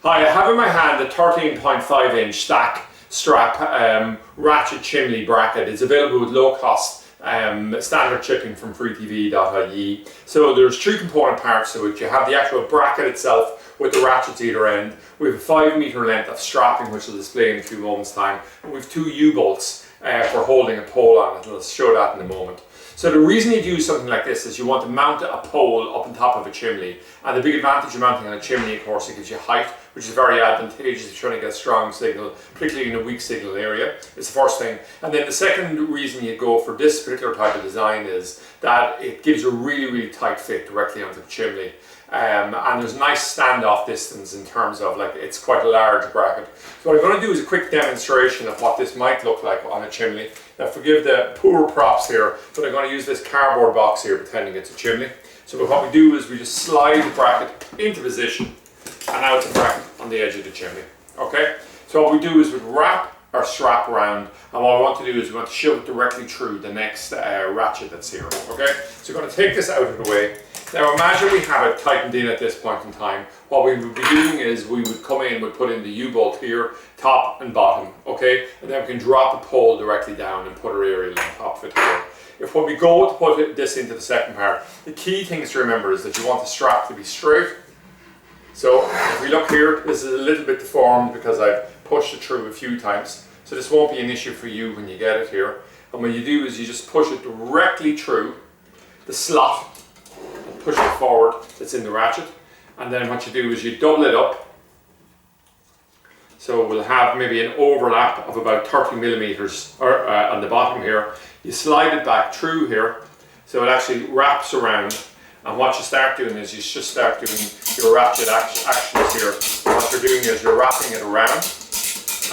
Hi, I have in my hand a 13.5 inch stack strap Ratchet Chimney bracket. It's available with low cost standard shipping from freetv.ie. So there's three component parts to it. You have the actual bracket itself with the ratchets either end. We have a 5 meter length of strapping, which will display in a few moments time. And we have two U-bolts for holding a pole on it. I'll show that in a moment. So the reason you'd use something like this is you want to mount a pole up on top of a chimney. And the big advantage of mounting on a chimney, of course, it gives you height, which is very advantageous if you're trying to get a strong signal, particularly in a weak signal area. It's the first thing. And then the second reason you go for this particular type of design is that it gives you a really tight fit directly onto the chimney. And there's a nice standoff distance in terms of, like, it's quite a large bracket. So what I'm going to do is a quick demonstration of what this might look like on a chimney. Now forgive the poor props here, but I'm going to use this cardboard box here pretending it's a chimney. So what we do is we just slide the bracket into position, and now it's a bracket on the edge of the chimney. Okay? So what we do is we wrap our strap around, and what we want to do is we want to shove it directly through the next ratchet that's here. Okay? So we're going to take this out of the way. Now imagine we have it tightened in at this point in time. What we would be doing is we would come in, we'd put in the U-bolt here, top and bottom, okay? And then we can drop a pole directly down and put our aerial on top of it here. If when we go to put this into the second part, the key things to remember is that you want the strap to be straight. So if we look here, this is a little bit deformed because I've pushed it through a few times. So this won't be an issue for you when you get it here. And what you do is you just push it directly through the slot, push it forward, it's in the ratchet, and then what you do is you double it up. So we'll have maybe an overlap of about 30 millimeters on the bottom here. You slide it back through here, so it actually wraps around, and what you start doing is you just start doing your ratchet actions here. What you're doing is you're wrapping it around,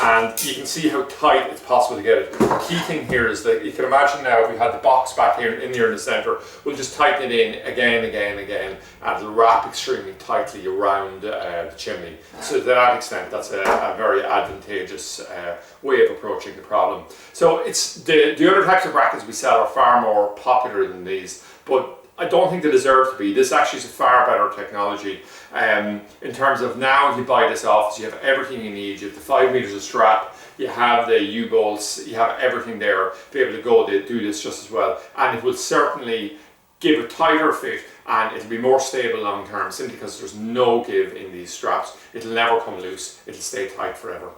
and you can see how tight it's possible to get it. The key thing here is that you can imagine now if we had the box back here in the center, we'll just tighten it in again, and it'll wrap extremely tightly around the chimney. So to that extent, that's a very advantageous way of approaching the problem. So it's the other types of brackets we sell are far more popular than these, but I don't think they deserve to be. This actually is a far better technology. In terms of now, if you buy this off, you have everything you need. You have the 5 meters of strap, you have the U-bolts, you have everything there to be able to go do this just as well. And it will certainly give a tighter fit, and it'll be more stable long term simply because there's no give in these straps. It'll never come loose, it'll stay tight forever.